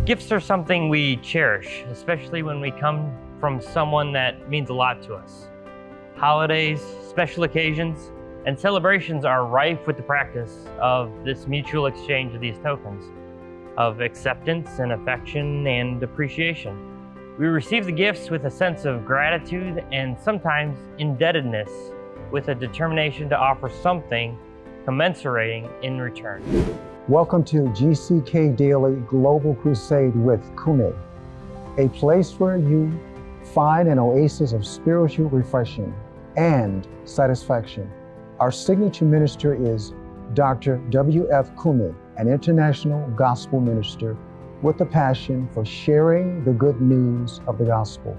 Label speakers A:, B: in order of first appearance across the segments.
A: Gifts are something we cherish, especially when we come from someone that means a lot to us. Holidays, special occasions, and celebrations are rife with the practice of this mutual exchange of these tokens of acceptance and affection and appreciation. We receive the gifts with a sense of gratitude and sometimes indebtedness, with a determination to offer something commensurating in return.
B: Welcome to GCK Daily Global Crusade with Kumuyi, a place where you find an oasis of spiritual refreshing and satisfaction. Our signature minister is Dr. W.F. Kumuyi, an international gospel minister with a passion for sharing the good news of the gospel.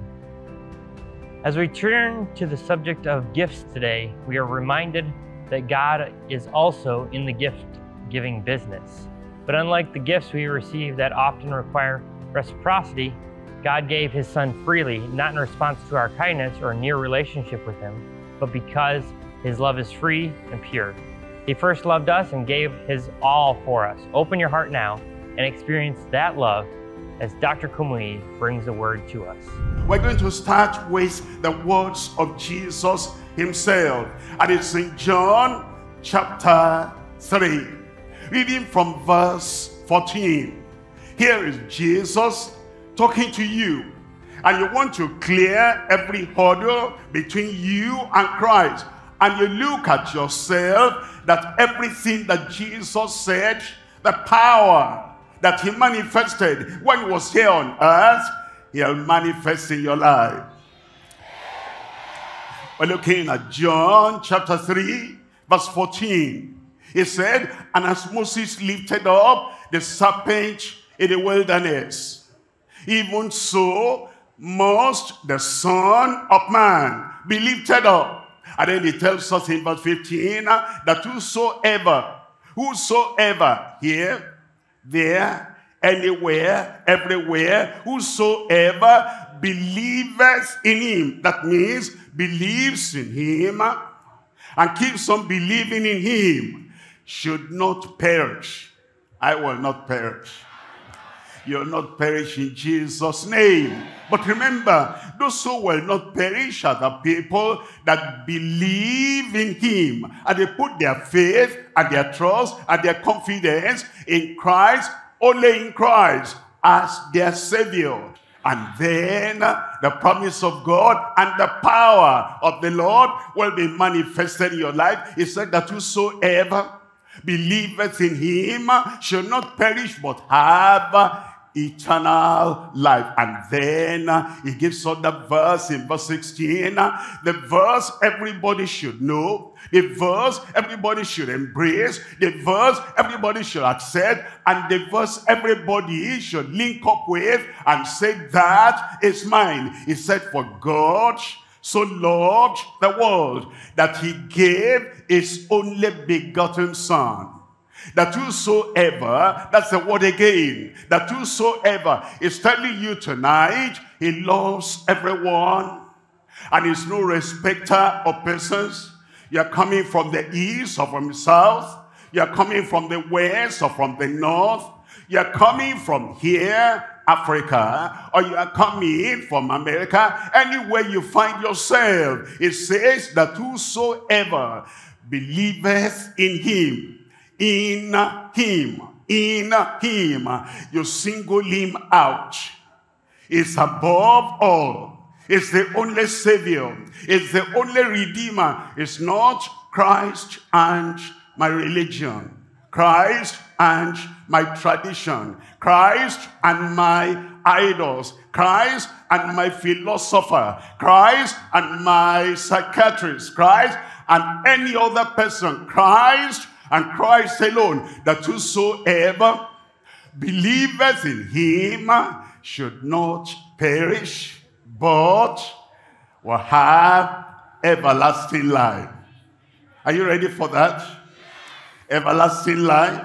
A: As we turn to the subject of gifts today, we are reminded that God is also in the gift-giving business. But unlike the gifts we receive that often require reciprocity, God gave His Son freely, not in response to our kindness or near relationship with Him, but because His love is free and pure. He first loved us and gave His all for us. Open your heart now and experience that love as Dr. Kumuyi brings the word to us.
C: We're going to start with the words of Jesus Himself. And it's in John chapter 3, reading from verse 14. Here is Jesus talking to you. And you want to clear every hurdle between you and Christ. And you look at yourself, that everything that Jesus said, the power that He manifested when He was here on earth, He'll manifest in your life. We're looking at John chapter 3, verse 14. He said, and as Moses lifted up the serpent in the wilderness, even so must the Son of Man be lifted up. And then He tells us in verse 15 that whosoever, here, there, anywhere, everywhere, whosoever believeth in Him, that means believes in Him and keeps on believing in Him, should not perish. I will not perish. You'll not perish in Jesus' name. But remember, those who will not perish are the people that believe in Him, and they put their faith and their trust and their confidence in Christ, only in Christ as their Savior. And then the promise of God and the power of the Lord will be manifested in your life. He said that whosoever believeth in Him shall not perish but have eternal life. And then He gives us the verse in verse 16, the verse everybody should know, the verse everybody should embrace, the verse everybody should accept, and the verse everybody should link up with and say, that is mine. He said, for God so loved the world that He gave His only begotten Son, that whosoever, that's the word again, that whosoever is telling you tonight, He loves everyone and is no respecter of persons. You're coming from the east or from the south, you're coming from the west or from the north, you're coming from here, Africa, or you are coming from America, anywhere you find yourself. It says that whosoever believeth in Him, in Him, you single Him out. It's above all. It's the only Savior. It's the only Redeemer. It's not Christ and my religion, Christ and my tradition, Christ and my idols, Christ and my philosopher, Christ and my psychiatrist, Christ and any other person, Christ and Christ alone, that whosoever believeth in Him should not perish, but will have everlasting life. Are you ready for that? Everlasting life,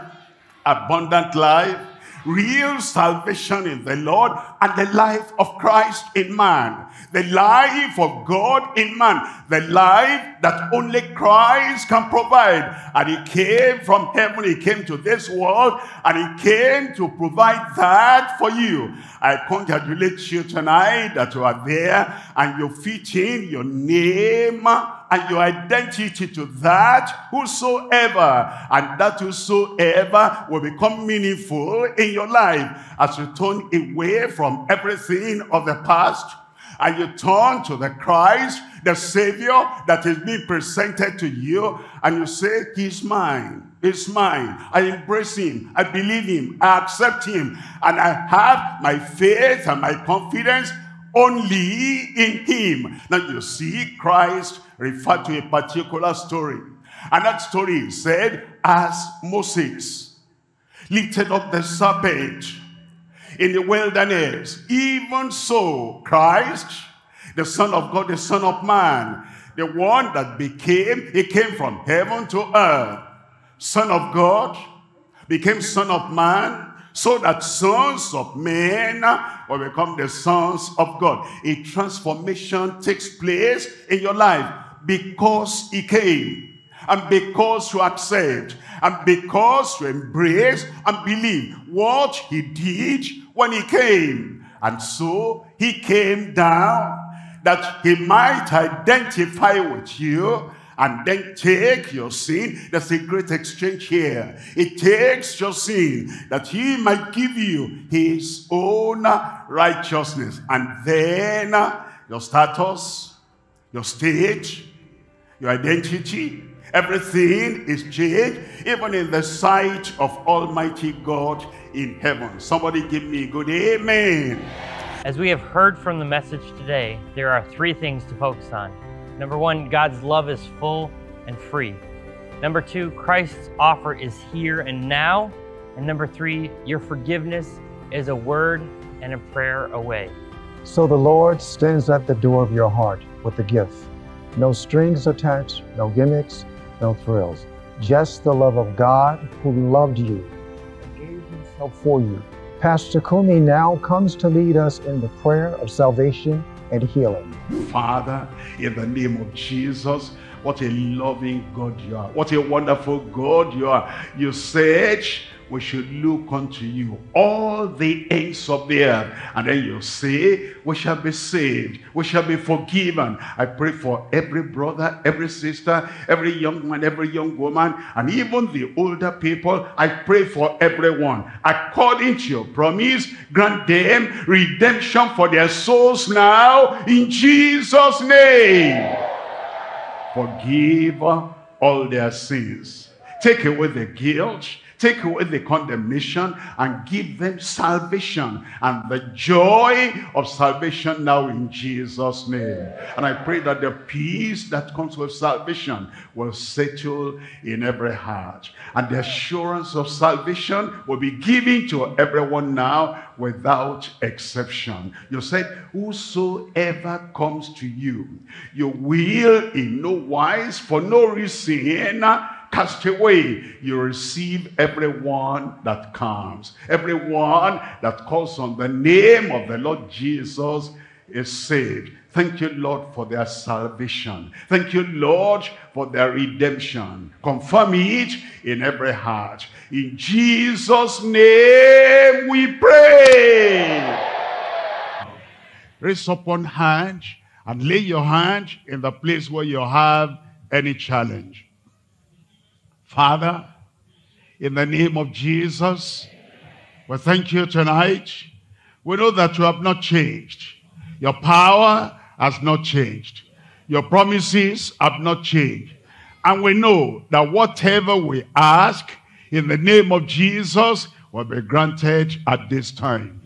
C: abundant life, real salvation in the Lord, and the life of Christ in man. The life of God in man. The life that only Christ can provide. And he came from heaven, he came to this world, and he came to provide that for you. I congratulate you tonight that you are there, and you fit in your name and your identity to that whosoever. And that whosoever will become meaningful in your life as you turn away from everything of the past, and you turn to the Christ, the Savior that is being presented to you, and you say, he's mine, he's mine. I embrace him, I believe him, I accept him, and I have my faith and my confidence only in him. Now you see, Christ referred to a particular story, and that story said, as Moses lifted up the serpent in the wilderness, even so Christ, the Son of God, the Son of Man, the one that he came from heaven to earth, Son of God, became Son of Man, so that sons of men will become the sons of God. A transformation takes place in your life because he came, and because you accept, and because you embrace and believe what he did when he came. And so he came down that he might identify with you and then take your sin. There's a great exchange here. It takes your sin that he might give you his own righteousness. And then your status, your state, your identity, everything is changed, even in the sight of Almighty God in heaven. Somebody give me a good amen.
A: As we have heard from the message today, there are 3 things to focus on. Number 1, God's love is full and free. Number 2, Christ's offer is here and now. And number 3, your forgiveness is a word and a prayer away.
B: So the Lord stands at the door of your heart with a gift. No strings attached, no gimmicks, no thrills. Just the love of God who loved you and gave himself for you. Pastor Kumuyi now comes to lead us in the prayer of salvation and healing.
C: Father, in the name of Jesus, what a loving God you are. What a wonderful God you are. You said we should look unto you, all the ends of the earth. And then you say, we shall be saved, we shall be forgiven. I pray for every brother, every sister, every young man, every young woman, and even the older people. I pray for everyone. According to your promise, grant them redemption for their souls now, in Jesus' name. Forgive all their sins. Take away the guilt. Take away the condemnation and give them salvation and the joy of salvation now in Jesus' name. And I pray that the peace that comes with salvation will settle in every heart. And the assurance of salvation will be given to everyone now without exception. You said, whosoever comes to you, you will in no wise, for no reason, cast away. You receive everyone that comes. Everyone that calls on the name of the Lord Jesus is saved. Thank you, Lord, for their salvation. Thank you, Lord, for their redemption. Confirm it in every heart. In Jesus' name we pray. Raise up one hand and lay your hand in the place where you have any challenge. Father, in the name of Jesus, we thank you tonight. We know that you have not changed. Your power has not changed. Your promises have not changed. And we know that whatever we ask in the name of Jesus will be granted at this time.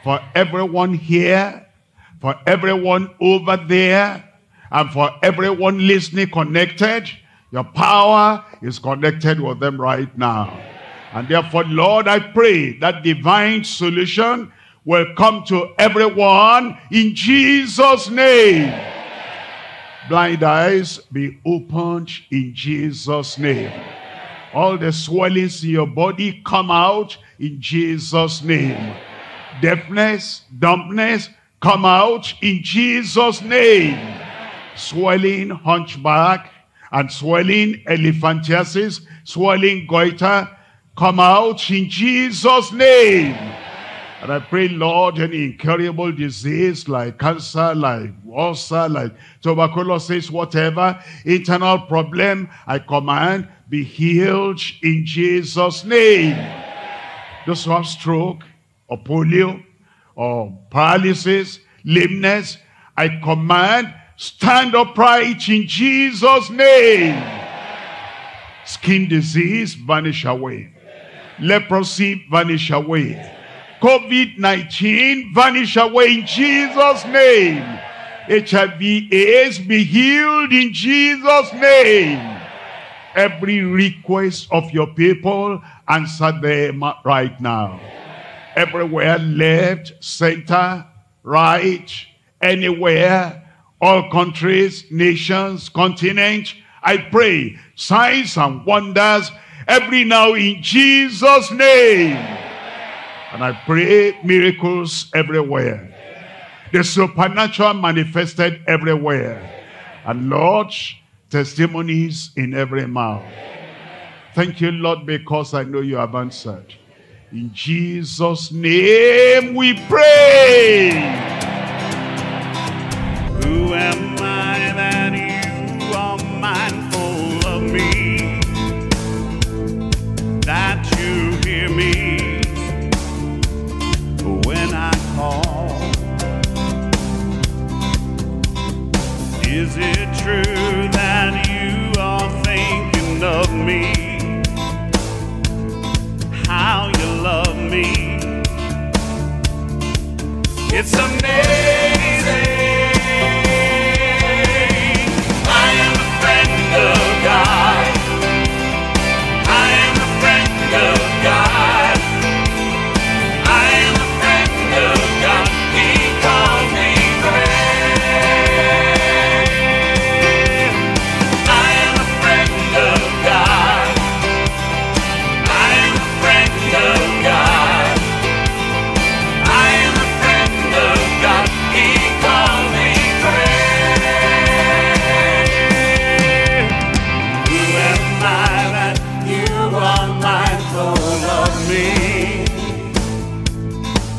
C: For everyone here, for everyone over there, and for everyone listening connected, your power is connected with them right now. And therefore, Lord, I pray that divine solution will come to everyone in Jesus' name. Blind eyes be opened in Jesus' name. All the swellings in your body come out in Jesus' name. Deafness, dumbness, come out in Jesus' name. Swelling, hunchback, and swelling, elephantiasis, swelling, goiter, come out in Jesus' name. And I pray, Lord, any incurable disease like cancer, like ulcer, like tuberculosis, whatever, internal problem, I command, be healed in Jesus' name. Those who have stroke, or polio, or paralysis, lameness, I command, stand upright in Jesus' name. Skin disease, vanish away. Leprosy, vanish away. COVID-19, vanish away in Jesus' name. HIV/AIDS, be healed in Jesus' name. Every request of your people, answer them right now. Everywhere, left, center, right, anywhere, all countries, nations, continents, I pray, signs and wonders, every now in Jesus' name. And I pray miracles everywhere. The supernatural manifested everywhere. And Lord, testimonies in every mouth. Thank you, Lord, because I know you have answered. In Jesus' name we pray.
D: Who am I that you are mindful of me? That you hear me when I call? Is it true that you are thinking of me? How you love me? It's amazing. I am a friend of God. I am a friend of God. I am a friend of God. He calls me friend. I am a friend of God. I am a friend of God. I am a friend of God. He calls me friend. Who am I that you are mindful of me?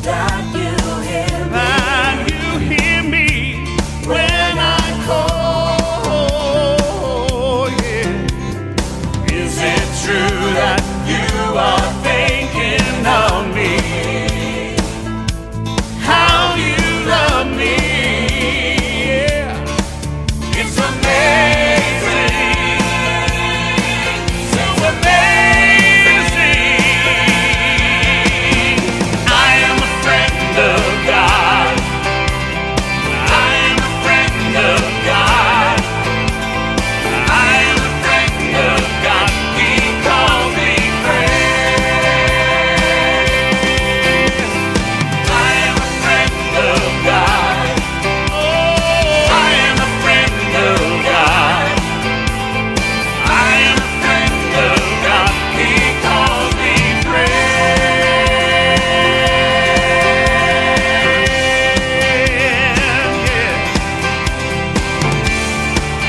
D: That you hear me when I call, yeah. Is it true that you are thinking of me? How you love me, yeah. It's amazing, so amazing. I am a friend of God. I am a friend of God. I am a friend of God. He calls me friend. I am a friend of God. Oh, I am a friend of God. I am a friend of God. He calls me friend.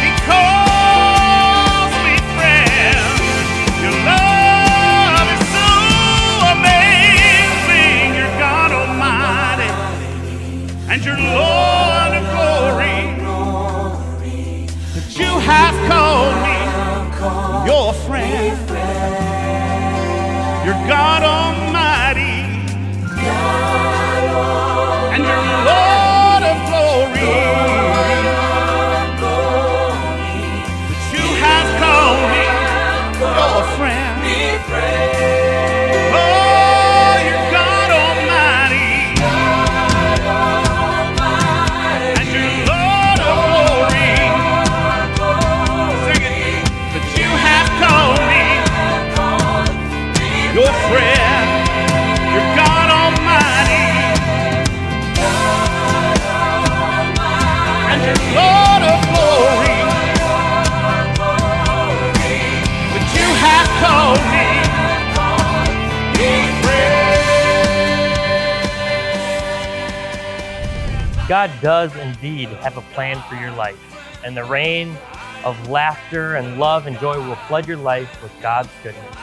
D: He calls me friend. Your love is so amazing. You're God Almighty, and you're Lord of glory. That you have called me your friend. You're God Almighty, and you're Lord of glory. That you have called me your friend. Oh, you're God Almighty, and you're Lord of glory. Sing it. That you have called me your friend.
A: God does indeed have a plan for your life, and the rain of laughter and love and joy will flood your life with God's goodness.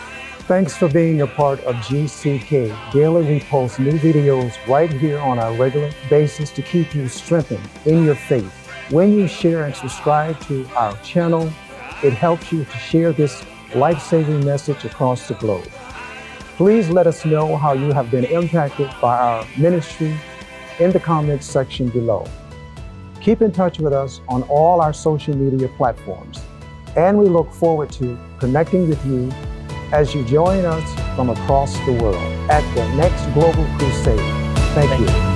B: Thanks for being a part of GCK. Daily we post new videos right here on a regular basis to keep you strengthened in your faith. When you share and subscribe to our channel, it helps you to share this life-saving message across the globe. Please let us know how you have been impacted by our ministry in the comments section below. Keep in touch with us on all our social media platforms, and we look forward to connecting with you as you join us from across the world at the next Global Crusade. Thank you.